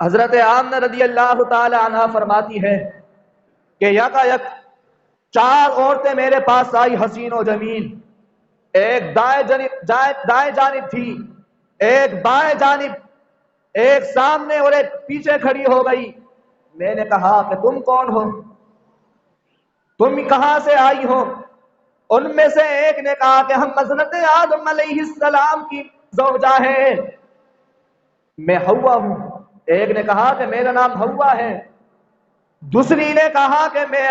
حضرت آمنہ رضی اللہ تعالی عنہ فرماتی ہے کہ یکایک 4 عورتیں میرے پاس آئی حسین و جمیل. ایک دائیں جانب تھی، ایک بائیں جانب، ایک سامنے اور ایک پیچھے کھڑی ہو گئی. میں نے کہا کہ تم کون ہو، تم کہاں سے آئی ہو؟ ان میں سے ایک نے کہا کہ ہم حضرت آدم علیہ السلام کی زوجہ ہیں، میں حوا ہوں. ایک نے کہا کہ میرا نام حوا ہے. دوسری نے کہا کہ میں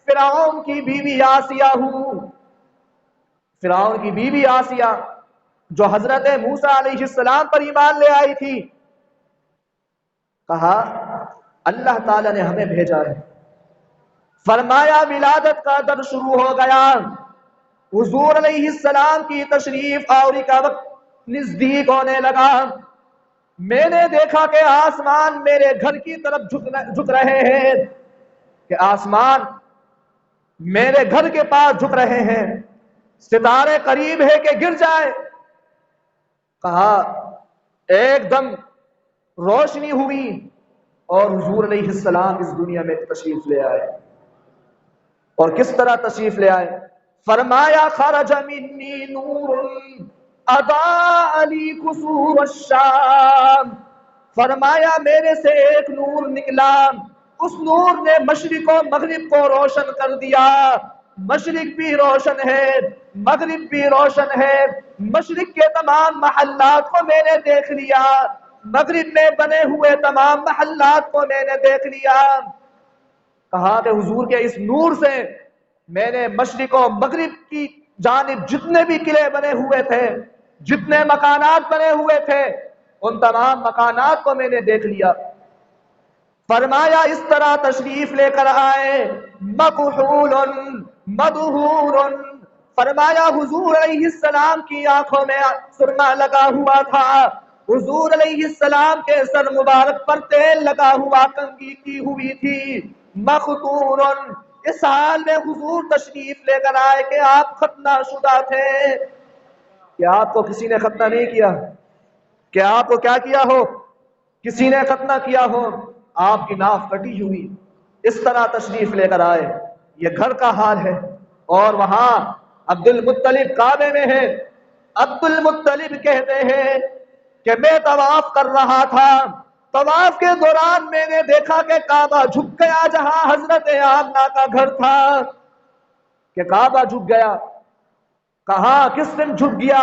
فرعون کی بیوی آسیہ ہوں. فرعون کی بیوی آسیہ جو حضرت موسیٰ علیہ السلام پر ایمان لے آئی تھی. کہا اللہ تعالی نے ہمیں بھیجا ہے. فرمایا ولادت کا در شروع ہو گیا. حضور علیہ السلام کی تشریف آوری کا وقت نزدیک ہونے لگا. میں نے دیکھا کہ آسمان میرے گھر کی طرف جھک رہے ہیں، کہ آسمان میرے گھر کے پاس جھک رہے ہیں، ستارے قریب ہے کہ گر جائے. کہا ایک دم روشنی ہوئی اور حضور علیہ السلام اس دنیا میں تشریف لے آئے. اور کس طرح تشریف لے آئے؟ فرمایا خرج منی نور اضاء لی قصور الشام. فرمایا میرے سے ایک نور نکلا، اس نور نے مشرق و مغرب کو روشن کر دیا. مشرق بھی روشن ہے، مغرب بھی روشن ہے. مشرق کے تمام محلات کو میں نے دیکھ لیا، مغرب میں بنے ہوئے تمام محلات کو میں نے دیکھ لیا. کہا کہ حضور کے اس نور سے میں نے مشرق و مغرب کی جانب جتنے بھی قلعے بنے ہوئے تھے، جتنے مکانات بنے ہوئے تھے، ان تمام مکانات کو میں نے دیکھ لیا. فرمایا اس طرح تشریف لے کر آئے مکحول مدہور. فرمایا حضور علیہ السلام کی آنکھوں میں سرما لگا ہوا تھا، حضور علیہ السلام کے سر مبارک پر تیل لگا ہوا، کنگھی کی ہوئی تھی. مختون، اس حال میں حضور تشریف لے کر آئے کہ آپ ختنہ شدہ تھے. کیا آپ کو کسی نے ختنہ نہیں کیا؟ کیا آپ کو کیا کیا ہو؟ کسی نے ختنہ کیا ہو؟ آپ کی ناف کٹی ہوئی. اس طرح تشریف لے کر آئے. یہ گھر کا حال ہے. اور وہاں عبد المطلب کعبے میں ہے. عبد المطلب کہتے ہیں کہ میں طواف کر رہا تھا، طواف کے دوران میں نے دیکھا کہ کعبہ جھک گیا جہاں حضرت آمنہ کا گھر تھا، کہ کعبہ جھک گیا. کہاں کس دن جھک گیا؟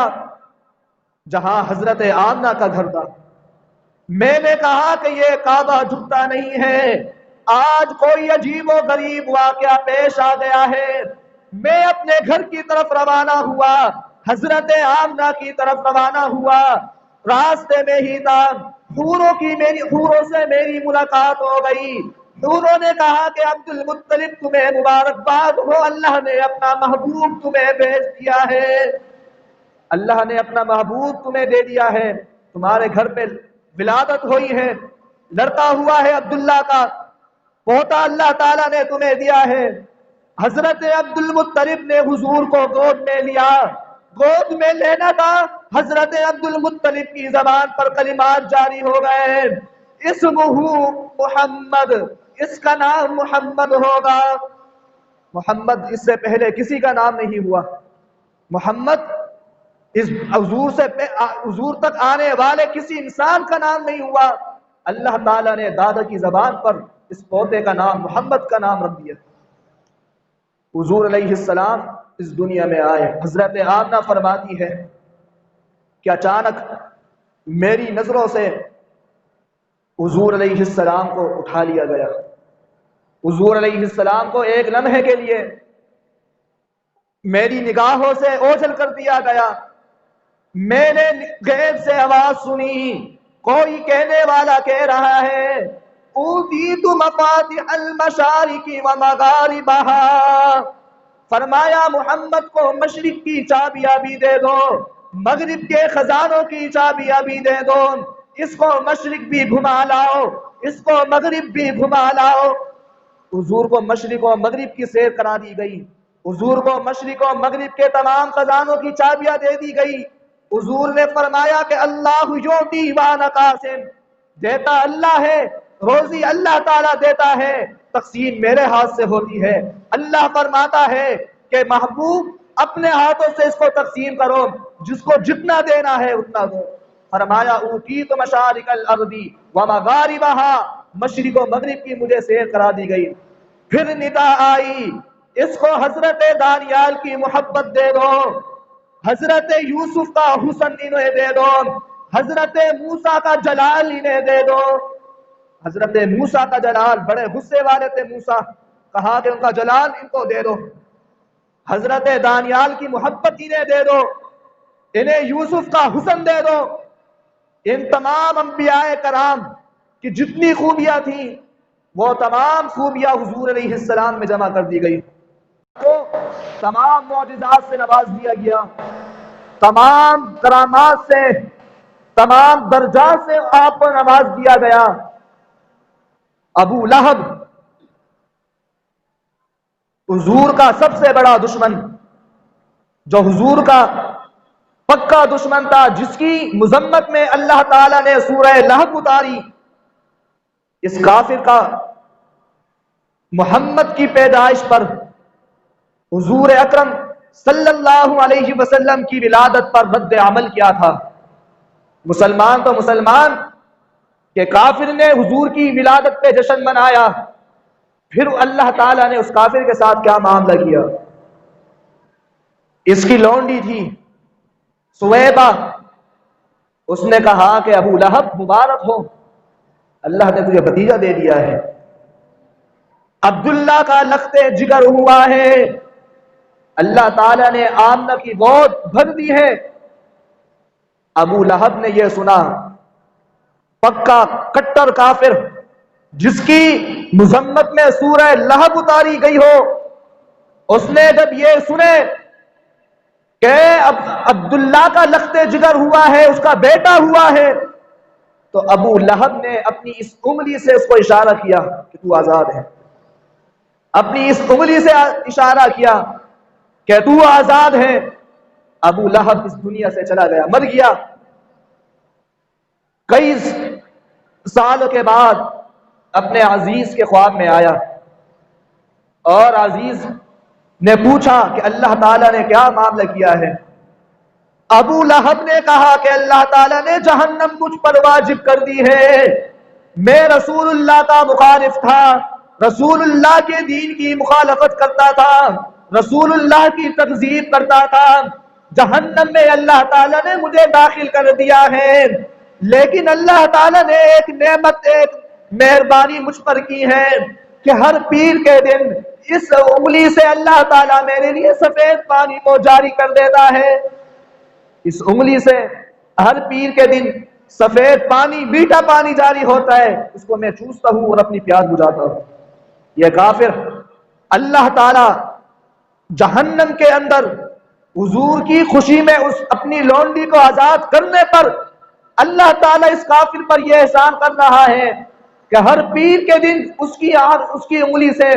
جہاں حضرت آمنہ کا گھر تھا. میں نے کہا کہ یہ کعبہ جھکتا نہیں ہے، آج کوئی عجیب و غریب واقعہ پیش آ گیا ہے. میں اپنے گھر کی طرف روانہ ہوا، حضرت آمنہ کی طرف روانہ ہوا. راستے میں ہی تھا، حوروں سے میری ملاقات ہو گئی. حوروں نے کہا کہ عبد المطلب تمہیں مبارکباد ہو، اللہ نے اپنا محبوب تمہیں بھیج دیا ہے، اللہ نے اپنا محبوب تمہیں دے دیا ہے، تمہارے گھر پہ ولادت ہوئی ہے، لڑکا ہوا ہے عبداللہ کا، پوتا اللہ تعالیٰ نے تمہیں دیا ہے. حضرت عبد المطلب نے حضور کو گود میں لیا. گود میں لینا تھا، حضرت عبد المطلب کی زبان پر کلمات جاری ہو گئے. اسمہ محمد، اس کا نام محمد ہوگا. محمد اس سے پہلے کسی کا نام نہیں ہوا. محمد اس حضور تک آنے والے کسی انسان کا نام نہیں ہوا. اللہ تعالیٰ نے دادا کی زبان پر اس پوتے کا نام محمد کا نام رکھ دیا. حضور علیہ السلام اس دنیا میں آئے. حضرت آمنہ فرماتی ہے کہ اچانک میری نظروں سے حضور علیہ السلام کو اٹھا لیا گیا. حضور علیہ السلام کو ایک لمحے کے لیے میری نگاہوں سے اوجھل کر دیا گیا. میں نے غیب سے آواز سنی، کوئی کہنے والا کہہ رہا ہے اوتیت مفاتح المشارق ومغاربها. فرمایا محمد کو مشرق کی چابیاں بھی دے دو، مغرب کے خزانوں کی چابیاں بھی دے دو. اس کو مشرق بھی گھما لاؤ، اس کو مغرب بھی گھما لاؤ. حضور کو مشرق و مغرب کی سیر کرا دی گئی. حضور کو مشرق و مغرب کے تمام خزانوں کی چابیاں دے دی گئی. حضور نے فرمایا کہ اللہ یعطی وانا قاسم، دیتا اللہ ہے، روزی اللہ تعالیٰ دیتا ہے، تقسیم میرے ہاتھ سے ہوتی ہے۔ اللہ فرماتا ہے کہ محبوب اپنے ہاتھوں سے اس کو تقسیم کرو، جس کو جتنا دینا ہے اتنا دو۔ فرمایا اوتیت مشارق الارض ومغاربہا، مشرق و مغرب کی مجھے سیر کرا دی گئی۔ پھر ندا آئی اس کو حضرت دانیال کی محبت دے دو، حضرت یوسف کا حسن انہیں دے دو، حضرت موسیٰ کا جلال انہیں دے دو۔ حضرت موسیٰ کا جلال، بڑے غصے والے تھے موسیٰ، کہا کہ ان کا جلال ان کو دے دو۔ حضرت دانیال کی محبت انہیں دے دو، انہیں یوسف کا حسن دے دو۔ ان تمام انبیاء کرام کی جتنی خوبیاں تھیں وہ تمام خوبیاں حضور علیہ السلام میں جمع کر دی گئی۔ تو تمام معجزات سے نواز دیا گیا، تمام کرامات سے، تمام درجات سے آپ کو نواز دیا گیا۔ ابو لہب حضور کا سب سے بڑا دشمن، جو حضور کا پکا دشمن تھا، جس کی مذمت میں اللہ تعالیٰ نے سورہ لہب اتاری، اس کافر کا محمد کی پیدائش پر، حضور اکرم صلی اللہ علیہ وسلم کی ولادت پر رد عمل کیا تھا۔ مسلمان تو مسلمان کہ کافر نے حضور کی ولادت پہ جشن منایا، پھر اللہ تعالیٰ نے اس کافر کے ساتھ کیا معاملہ کیا۔ اس کی لونڈی تھی سویبہ، اس نے کہا کہ ابو لہب مبارک ہو، اللہ نے تجھے بھتیجا دے دیا ہے۔ عبداللہ کا لخت جگر ہوا ہے، اللہ تعالیٰ نے آمنہ کی گود بھر دی ہے۔ ابو لہب نے یہ سنا، پکا کٹر کافر جس کی مذمت میں سورہ لہب اتاری گئی ہو، اس نے جب یہ سنے کہ عبداللہ کا لخت جگر ہوا ہے، اس کا بیٹا ہوا ہے، تو ابو لہب نے اپنی اس انگلی سے اس کو اشارہ کیا کہ تو آزاد ہے، اپنی اس انگلی سے اشارہ کیا کہ تو آزاد ہے۔ ابو لہب اس دنیا سے چلا گیا، مر گیا۔ کئی سالوں کے بعد اپنے عزیز کے خواب میں آیا، اور عزیز نے پوچھا کہ اللہ تعالیٰ نے کیا معاملہ کیا ہے۔ ابو لہب نے کہا کہ اللہ تعالیٰ نے جہنم مجھ پر واجب کر دی ہے، میں رسول اللہ کا مخالف تھا، رسول اللہ کے دین کی مخالفت کرتا تھا، رسول اللہ کی تکذیب کرتا تھا، جہنم میں اللہ تعالیٰ نے مجھے داخل کر دیا ہے، لیکن اللہ تعالیٰ نے ایک نعمت، ایک مہربانی مجھ پر کی ہے کہ ہر پیر کے دن اس انگلی سے اللہ تعالیٰ میرے لیے سفید پانی کو جاری کر دیتا ہے۔ اس انگلی سے ہر پیر کے دن سفید پانی، میٹھا پانی جاری ہوتا ہے، اس کو میں چوستا ہوں اور اپنی پیاس بجھاتا ہوں۔ یہ کافر اللہ تعالیٰ جہنم کے اندر حضور کی خوشی میں اس اپنی لونڈی کو آزاد کرنے پر اللہ تعالیٰ اس کافر پر یہ احسان کر رہا ہے کہ ہر پیر کے دن اس کی انگلی سے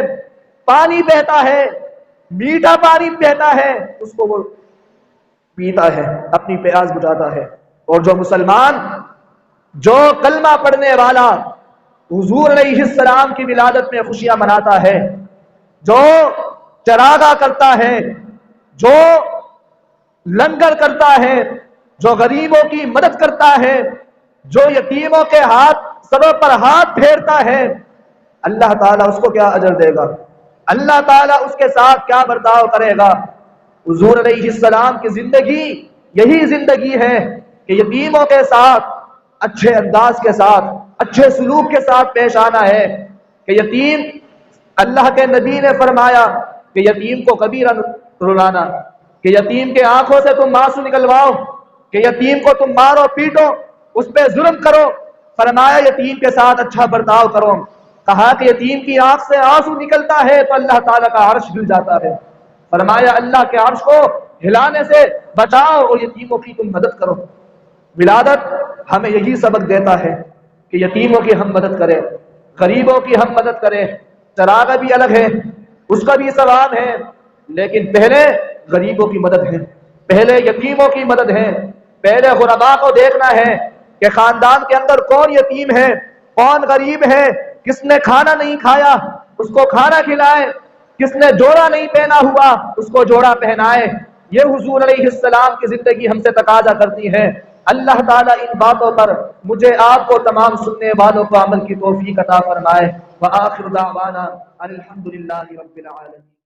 پانی بہتا ہے، میٹھا پانی بہتا ہے، اس کو وہ پیتا ہے، اپنی پیاس بجھاتا ہے۔ اور جو مسلمان، جو کلمہ پڑھنے والا حضور علیہ السلام کی ولادت میں خوشیاں مناتا ہے، جو چراغا کرتا ہے، جو لنگر کرتا ہے، جو غریبوں کی مدد کرتا ہے، جو یتیموں کے سروں پر ہاتھ پھیرتا ہے، اللہ تعالیٰ اس کو کیا اجر دے گا، اللہ تعالیٰ اس کے ساتھ کیا برتاؤ کرے گا۔ حضور علیہ السلام کی زندگی یہی زندگی ہے کہ یتیموں کے ساتھ اچھے انداز کے ساتھ، اچھے سلوک کے ساتھ پیش آنا ہے کہ یتیم، اللہ کے نبی نے فرمایا کہ یتیم کو کبھی نہ رلانا، کہ یتیم کے آنکھوں سے تم آنسو نکلواؤ، کہ یتیم کو تم مارو پیٹو، اس پہ ظلم کرو، فرمایا یتیم کے ساتھ اچھا برتاؤ کرو۔ کہا کہ یتیم کی آنکھ سے آنسو نکلتا ہے تو اللہ تعالیٰ کا عرش ہل جاتا ہے، فرمایا اللہ کے عرش کو ہلانے سے بچاؤ اور یتیموں کی تم مدد کرو۔ ولادت ہمیں یہی سبق دیتا ہے کہ یتیموں کی ہم مدد کریں، غریبوں کی ہم مدد کریں۔ چراغا بھی الگ ہے، اس کا بھی ثواب ہے، لیکن پہلے غریبوں کی مدد ہے، پہلے یتیموں کی مدد ہے، پہلے غرباء کو دیکھنا ہے، کہ خاندان کے اندر کون یتیم ہے، کون غریب ہے، کس نے کھانا نہیں کھایا اس کو کھانا کھلائے، کس نے جوڑا نہیں پہنا ہوا اس کو جوڑا پہنائے۔ یہ حضور علیہ السلام کی زندگی ہم سے تقاضا کرتی ہے۔ اللہ تعالیٰ ان باتوں پر مجھے آپ کو تمام سننے والوں کو عمل کی توفیق عطا فرمائے۔ وآخر دعوانا الحمدللہ رب العالمین۔